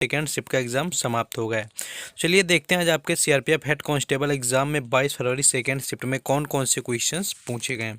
Second shift का exam समाप्त हो गया है। चलिए देखते हैं आज आपके सीआरपीएफ हेड कांस्टेबल एग्जाम में 22 फरवरी सेकेंड शिफ्ट में कौन कौन से क्वेश्चंस पूछे गए हैं।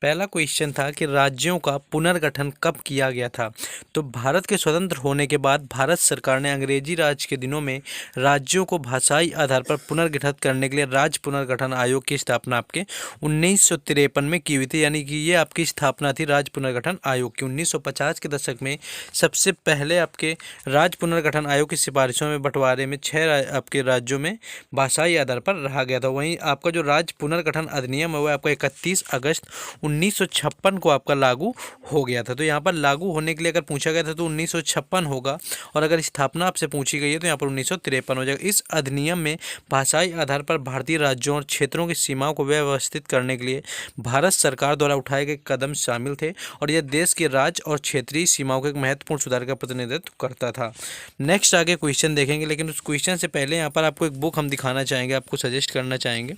पहला क्वेश्चन था कि राज्यों का पुनर्गठन कब किया गया था। तो भारत के स्वतंत्र होने के बाद भारत सरकार ने अंग्रेजी राज के दिनों में राज्यों को भाषाई आधार पर पुनर्गठित करने के लिए राज्य पुनर्गठन आयोग की स्थापना आपके 1953 में की हुई थी। यानी कि ये आपकी स्थापना थी राज्य पुनर्गठन आयोग की। 1950 के दशक में सबसे पहले आपके राज्य पुनर्गठन आयोग की सिफारिशों में बंटवारे में 6 आपके राज्यों में भाषाई आधार पर रहा गया था। वहीं आपका जो राज्य पुनर्गठन अधिनियम है वो आपका 31 अगस्त 1956 को आपका लागू हो गया था। तो यहाँ पर लागू होने के लिए अगर पूछा गया था तो 1956 होगा, और अगर स्थापना आपसे पूछी गई है तो यहाँ पर 1953 हो जाएगा। इस अधिनियम में भाषाई आधार पर भारतीय राज्यों और क्षेत्रों की सीमाओं को व्यवस्थित करने के लिए भारत सरकार द्वारा उठाए गए कदम शामिल थे, और यह देश के राज्य और क्षेत्रीय सीमाओं के एक महत्वपूर्ण सुधार का प्रतिनिधित्व करता था। नेक्स्ट आगे क्वेश्चन देखेंगे, लेकिन उस क्वेश्चन से पहले यहाँ पर आपको एक बुक हम दिखाना चाहेंगे, आपको सजेस्ट करना चाहेंगे।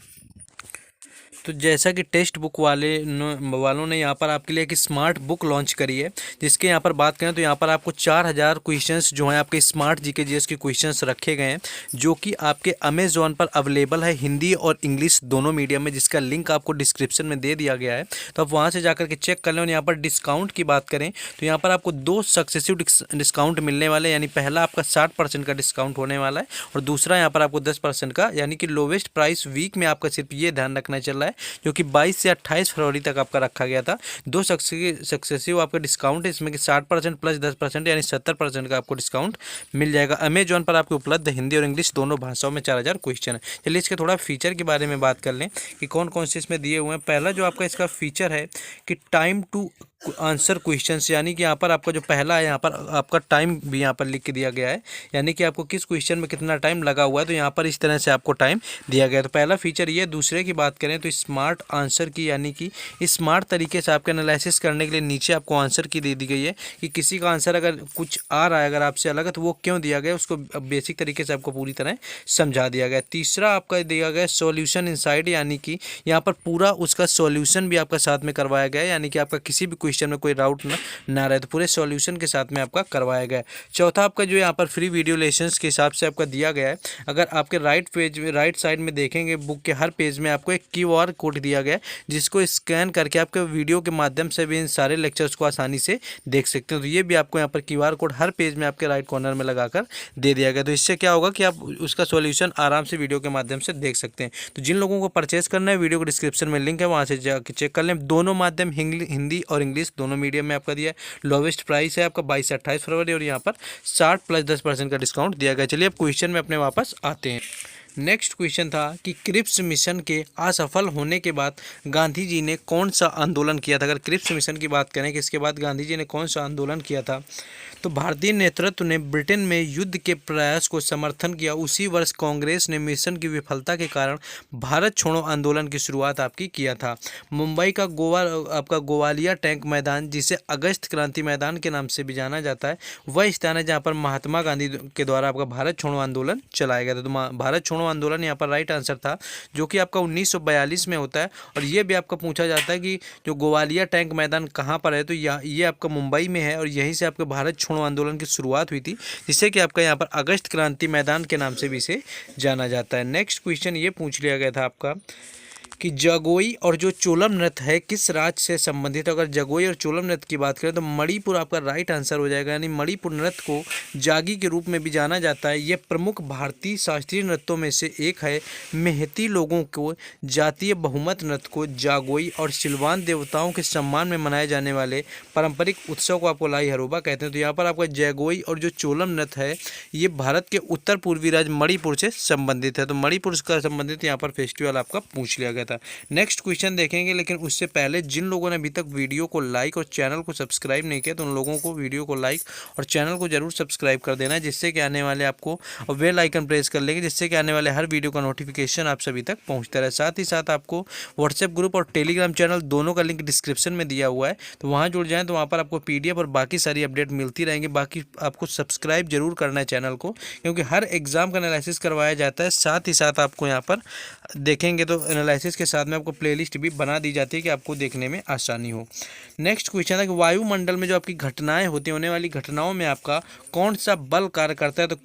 तो जैसा कि टेक्स्ट बुक वालों ने यहाँ पर आपके लिए एक स्मार्ट बुक लॉन्च करी है, जिसके यहाँ पर बात करें तो यहाँ पर आपको 4000 क्वेश्चंस जो हैं आपके स्मार्ट जीके जीएस के क्वेश्चंस रखे गए हैं, जो कि आपके अमेजोन पर अवेलेबल है हिंदी और इंग्लिश दोनों मीडियम में, जिसका लिंक आपको डिस्क्रिप्शन में दे दिया गया है। तो आप वहाँ से जाकर के चेक कर लें। और यहाँ पर डिस्काउंट की बात करें तो यहाँ पर आपको 2 सक्सेसिव डिस्काउंट मिलने वाले, यानी पहला आपका 60% का डिस्काउंट होने वाला है, और दूसरा यहाँ पर आपको 10% का, यानी कि लोवेस्ट प्राइस वीक में आपका सिर्फ ये ध्यान रखना चल रहा है, जो कि 22 से 28 फरवरी तक आपका रखा गया था। 2 सक्सेसिव आपका डिस्काउंट है, इसमें कि 60% प्लस 10% यानी 70% का आपको डिस्काउंट मिल जाएगा। अमेजॉन पर आपको उपलब्ध हिंदी और इंग्लिश दोनों भाषाओं में 4000 क्वेश्चन है। चलिए इसके थोड़ा फीचर के बारे में बात कर लें कि कौन कौन से इसमें दिए हुए हैं। पहला जो आपका इसका फीचर है कि टाइम टू आंसर क्वेश्चंस, यानी कि यहाँ पर आपका जो पहला है यहाँ पर आपका टाइम भी यहाँ पर लिख के दिया गया है, यानी कि आपको किस क्वेश्चन में कितना टाइम लगा हुआ है, तो यहाँ पर इस तरह से आपको टाइम दिया गया है। तो पहला फीचर ये। दूसरे की बात करें तो स्मार्ट आंसर की, यानी कि स्मार्ट तरीके से आपके एनालिसिस करने के लिए नीचे आपको आंसर की दे दी गई है कि किसी का आंसर अगर कुछ आ रहा है अगर आपसे अलग है तो वो क्यों दिया गया, उसको बेसिक तरीके से आपको पूरी तरह समझा दिया गया। तीसरा आपका दिया गया सॉल्यूशन इनसाइड, यानी कि यहाँ पर पूरा उसका सॉल्यूशन भी आपका साथ में करवाया गया है, यानी कि आपका किसी भी क्वेश्चन में कोई डाउट ना रहे तो पूरे सॉल्यूशन के साथ में आपका करवाया गया है। चौथा आपका जो यहाँ पर फ्री वीडियो लेसन्स के हिसाब से आपका दिया गया है। अगर आपके राइट साइड में देखेंगे बुक के हर पेज में आपको एक QR कोड दिया गया है, जिसको स्कैन करके आपके वीडियो के माध्यम से भी इन सारे लेक्चर्स को आसानी से देख सकते हो। तो ये भी आपको यहाँ पर QR कोड हर पेज में आपके राइट कॉर्नर में लगाकर दे दिया गया। तो इससे क्या होगा कि आप उसका सॉल्यूशन आराम से वीडियो के माध्यम से देख सकते हैं। तो जिन लोगों को परचेस करना है, वीडियो को डिस्क्रिप्शन में लिंक है, वहाँ से जाकर चेक कर लें। दोनों माध्यम हिंदी और इंग्लिश दोनों मीडियम में आपका दिया है। लोवेस्ट प्राइस है आपका 22 से 28 फरवरी, और यहाँ पर 60 प्लस 10% का डिस्काउंट दिया गया। चलिए अब क्वेश्चन में अपने वापस आते हैं। नेक्स्ट क्वेश्चन था कि क्रिप्स मिशन के असफल होने के बाद गांधी जी ने कौन सा आंदोलन किया था। अगर क्रिप्स मिशन की बात करें कि इसके बाद गांधी जी ने कौन सा आंदोलन किया था, तो भारतीय नेतृत्व ने ब्रिटेन में युद्ध के प्रयास को समर्थन किया। उसी वर्ष कांग्रेस ने मिशन की विफलता के कारण भारत छोड़ो आंदोलन की शुरुआत आपकी किया था। मुंबई का आपका गोवालिया टैंक मैदान, जिसे अगस्त क्रांति मैदान के नाम से भी जाना जाता है, वह स्थान है जहाँ पर महात्मा गांधी के द्वारा आपका भारत छोड़ो आंदोलन चलाया गया था। तो भारत छोड़ो आंदोलन यहाँ पर राइट आंसर था, जो कि आपका 1942 में होता है। और ये भी आपका पूछा जाता है कि जो गोवालिया टैंक मैदान कहाँ पर है, तो ये आपका मुंबई में है, और यहीं से आपके भारत छोड़ो आंदोलन की शुरुआत हुई थी, जिससे कि आपका यहाँ पर अगस्त क्रांति मैदान के नाम से भी इसे जाना जाता है। नेक्स्ट क्वेश्चन ये पूछ लिया गया था आपका कि जगोई और जो चोलम नृत्य है किस राज्य से संबंधित है। अगर जगोई और चोलम नृत्य की बात करें तो मणिपुर आपका राइट आंसर हो जाएगा, यानी मणिपुर नृत्य को जागी के रूप में भी जाना जाता है। यह प्रमुख भारतीय शास्त्रीय नृत्यों में से एक है। मेहती लोगों को जातीय बहुमत नृत्य को जागोई और सिल्वान देवताओं के सम्मान में मनाए जाने वाले पारंपरिक उत्सव को आपको लाई हरोबा कहते हैं। तो यहाँ पर आपका जगोई और जो चोलम नृत्य है ये भारत के उत्तर पूर्वी राज्य मणिपुर से संबंधित है। तो मणिपुर का संबंधित यहाँ पर फेस्टिवल आपका पूछ लिया गया था। नेक्स्ट क्वेश्चन देखेंगे, लेकिन उससे पहले जिन लोगों ने अभी तक वीडियो को लाइक और चैनल को सब्सक्राइब नहीं किया, तो उन लोगों को वीडियो को लाइक और चैनल को जरूर सब्सक्राइब कर देना है, जिससे कि आने वाले आपको बेल आइकन प्रेस कर लेंगे, जिससे कि आने वाले हर वीडियो का नोटिफिकेशन आप सभी तक पहुंचता रहे। साथ ही साथ आपको व्हाट्सएप ग्रुप और टेलीग्राम चैनल दोनों का लिंक डिस्क्रिप्शन में दिया हुआ है, तो वहाँ जुड़ जाएँ, तो वहाँ पर आपको PDF और बाकी सारी अपडेट मिलती रहेंगी। बाकी आपको सब्सक्राइब जरूर करना है चैनल को, क्योंकि हर एग्जाम का एनालिसिस करवाया जाता है। साथ ही साथ आपको यहाँ पर देखेंगे तो एनालिसिस इसके साथ में आपको प्लेलिस्ट भी बना दी जाती है कि आपको देखने में आसानी हो। नेक्स्ट क्वेश्चन है कि वायुमंडल में जो आपकी घटनाएं होती हैं, होने वाली घटनाओं में आपका कौन सा बल कार्य करता है? तो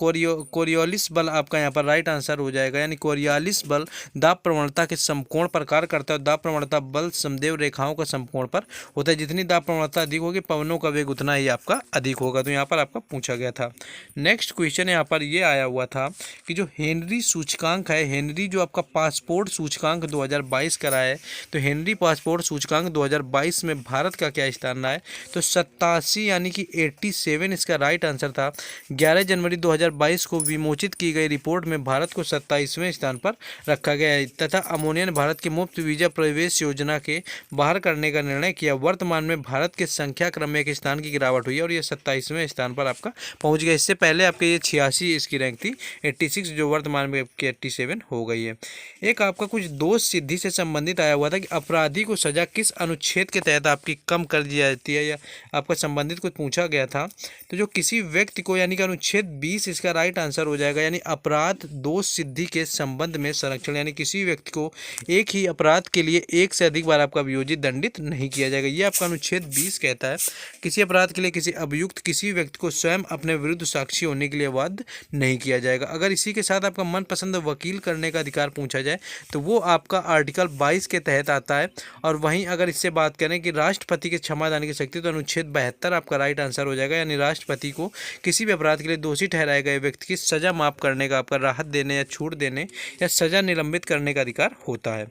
कोरियोलिस बल आपका यहाँ पर राइट आंसर हो जाएगा, यानी कोरियोलिस बल दाब प्रवणता के समकोण पर कार्य करता है। दाब प्रवणता बल समदेव रेखाओं का समकोण पर होता है। जितनी दाब प्रवणता अधिक होगी पवनों का वेग उतना ही आपका अधिक होगा। तो यहाँ पर आपका पूछा गया था। नेक्स्ट क्वेश्चन यहाँ पर ये आया हुआ था कि जो हेनरी सूचकांक है, हेनरी जो आपका पासपोर्ट सूचकांक 2022 का रहा है, तो हेनरी पासपोर्ट सूचकांक 2022 में भारत का क्या स्थान रहा है? तो 87 यानी कि 87 इसका राइट आंसर था। 11 जनवरी 2022 को विमोचित की गई रिपोर्ट में भारत को 27वें स्थान पर रखा गया है तथा अमोनिया ने भारत की मुफ्त वीजा प्रवेश योजना के बाहर करने का निर्णय किया। वर्तमान में भारत के संख्या क्रम में एक स्थान की गिरावट हुई है और ये 27वें स्थान पर आपका पहुंच गया। इससे पहले आपके ये 86 इसकी रैंक थी, 86 जो वर्तमान में आपकी 87 हो गई है। एक आपका कुछ दोष सिद्धि से संबंधित आया हुआ था कि अपराधी को सजा किस अनुच्छेद के तहत आपकी कम कर दी जाती है, या आपका संबंधित कुछ पूछा गया था। तो जो किसी व्यक्ति को, यानी कि अनुच्छेद 20 इसका राइट आंसर हो जाएगा, यानी अपराध दोष सिद्धि के संबंध में संरक्षण, यानी किसी व्यक्ति को एक ही अपराध के लिए एक से अधिक बार आपका अभियोजित दंडित नहीं किया जाएगा। ये आपका अनुच्छेद 20 कहता है किसी अपराध के लिए किसी अभियुक्त किसी व्यक्ति को स्वयं अपने विरुद्ध साक्षी होने के लिए बाध्य नहीं किया जाएगा। अगर इसी के साथ आपका मनपसंद वकील करने का अधिकार पूछा जाए तो वो आपका आर्टिकल 22 के तहत आता है। और वहीं अगर इससे बात करें कि राष्ट्रपति के क्षमा दान की शक्ति, तो अनुच्छेद 72 आपका राइट आंसर हो जाएगा, यानी राष्ट्रपति को किसी भी अपराध के लिए दोषी ठहराए गए व्यक्ति की सजा माफ करने का, आपका राहत देने या छूट देने या सजा निलंबित करने का अधिकार होता है।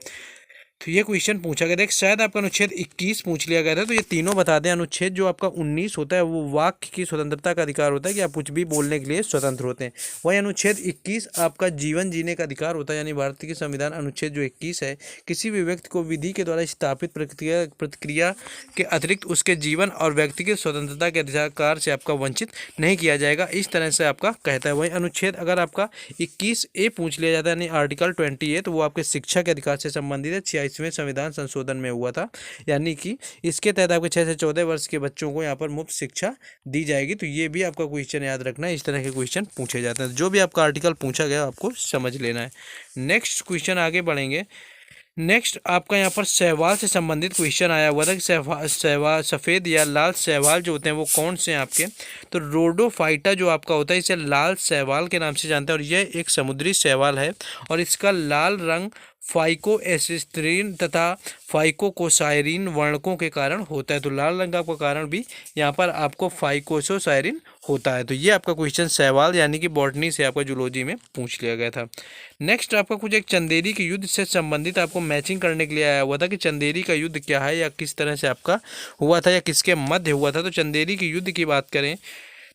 तो ये क्वेश्चन पूछा गया था। शायद आपका अनुच्छेद 21 पूछ लिया गया था, तो ये तीनों बता दें। अनुच्छेद जो आपका 19 होता है वो वाक्य की स्वतंत्रता का अधिकार होता है कि आप कुछ भी बोलने के लिए स्वतंत्र होते हैं। वही अनुच्छेद 21 आपका जीवन जीने का अधिकार होता है, यानी भारत की संविधान अनुच्छेद जो 21 है, किसी भी व्यक्ति को विधि के द्वारा स्थापित प्रतिक्रिया के अतिरिक्त उसके जीवन और व्यक्तिगत स्वतंत्रता के अधिकार से आपका वंचित नहीं किया जाएगा, इस तरह से आपका कहता है। वही अनुच्छेद अगर आपका 21A पूछ लिया जाता है, यानी आर्टिकल 28, तो वो आपके शिक्षा के अधिकार से संबंधित है। 26वें संविधान संशोधन में हुआ था, यानी कि इसके तहत आपके 6 से 14 वर्ष के बच्चों को यहाँ पर मुफ्त शिक्षा दी जाएगी। तो ये भी आपका क्वेश्चन याद रखना है, इस तरह के क्वेश्चन पूछे जाते हैं। जो भी आपका आर्टिकल पूछा गया आपको समझ लेना है। नेक्स्ट क्वेश्चन आगे बढ़ेंगे। नेक्स्ट आपका यहाँ पर शैवाल से संबंधित क्वेश्चन आया हुआ था कि सफ़ेद या लाल शैवाल जो होते हैं वो कौन से हैं आपके? तो रोडोफाइटा जो आपका होता है इसे लाल शैवाल के नाम से जानते हैं और यह एक समुद्री शैवाल है और इसका लाल रंग फाइकोएसिस्ट्रीन तथा फाइकोकोसाइरिन वर्णकों के कारण होता है। तो लाल रंग का कारण भी यहाँ पर आपको फाइकोसोसाइरिन होता है। तो ये आपका क्वेश्चन शैवाल यानी कि बॉटनी से आपका जूलॉजी में पूछ लिया गया था। नेक्स्ट आपका कुछ एक चंदेरी के युद्ध से संबंधित आपको मैचिंग करने के लिए आया हुआ था कि चंदेरी का युद्ध क्या है या किस तरह से आपका हुआ था या किसके मध्य हुआ था। तो चंदेरी के युद्ध की बात करें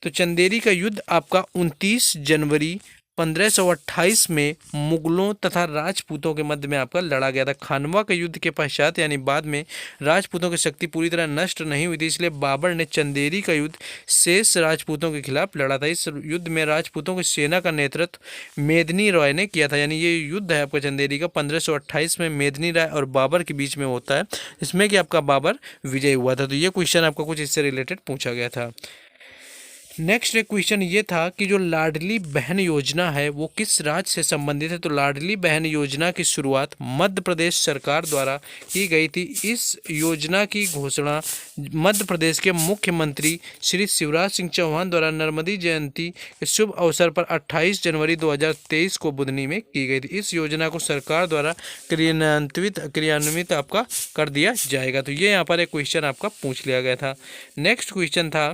तो चंदेरी का युद्ध आपका 29 जनवरी 1528 में मुगलों तथा राजपूतों के मध्य में आपका लड़ा गया था। खानवा के युद्ध के पश्चात यानी बाद में राजपूतों की शक्ति पूरी तरह नष्ट नहीं हुई थी, इसलिए बाबर ने चंदेरी का युद्ध शेष राजपूतों के खिलाफ लड़ा था। इस युद्ध में राजपूतों की सेना का नेतृत्व मेदिनी राय ने किया था। यानी ये युद्ध है आपका चंदेरी का 1528 में मेदिनी राय और बाबर के बीच में होता है, इसमें कि आपका बाबर विजय हुआ था। तो ये क्वेश्चन आपका कुछ इससे रिलेटेड पूछा गया था। नेक्स्ट एक क्वेश्चन ये था कि जो लाडली बहन योजना है वो किस राज्य से संबंधित है? तो लाडली बहन योजना की शुरुआत मध्य प्रदेश सरकार द्वारा की गई थी। इस योजना की घोषणा मध्य प्रदेश के मुख्यमंत्री श्री शिवराज सिंह चौहान द्वारा नर्मदा जयंती के शुभ अवसर पर 28 जनवरी 2023 को बुधनी में की गई थी। इस योजना को सरकार द्वारा क्रियान्वित आपका कर दिया जाएगा। तो ये यहाँ पर एक क्वेश्चन आपका पूछ लिया गया था। नेक्स्ट क्वेश्चन था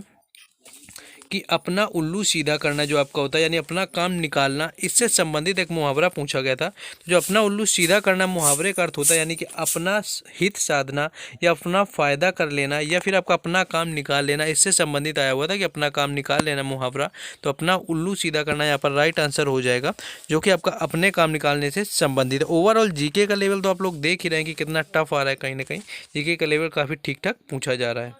कि अपना उल्लू सीधा करना जो आपका होता है यानी अपना काम निकालना, इससे संबंधित एक मुहावरा पूछा गया था। तो जो अपना उल्लू सीधा करना मुहावरे का अर्थ होता है यानी कि अपना हित साधना या अपना फ़ायदा कर लेना या फिर आपका अपना काम निकाल लेना, इससे संबंधित आया हुआ था कि अपना काम निकाल लेना मुहावरा। तो अपना उल्लू सीधा करना यहाँ पर राइट आंसर हो जाएगा, जो कि आपका अपने काम निकालने से संबंधित है। ओवरऑल जीके का लेवल तो आप लोग देख ही रहे हैं कि कितना टफ आ रहा है, कहीं ना कहीं जीके का लेवल काफ़ी ठीक ठाक पूछा जा रहा है।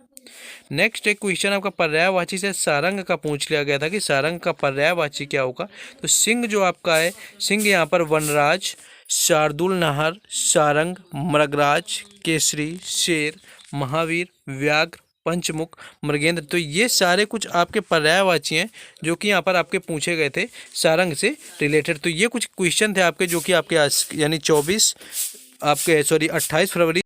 नेक्स्ट एक क्वेश्चन आपका पर्यायवाची से सारंग का पूछ लिया गया था कि सारंग का पर्यायवाची क्या होगा? तो सिंह जो आपका है, सिंह यहाँ पर वनराज, शार्दुल नाहर, सारंग, मृगराज, केसरी, शेर, महावीर, व्याघ्र, पंचमुख, मृगेंद्र। तो ये सारे कुछ आपके पर्यायवाची हैं जो कि यहाँ पर आपके पूछे गए थे सारंग से रिलेटेड। तो ये कुछ क्वेश्चन थे आपके जो कि आपके यानी 24 आपके 28 फरवरी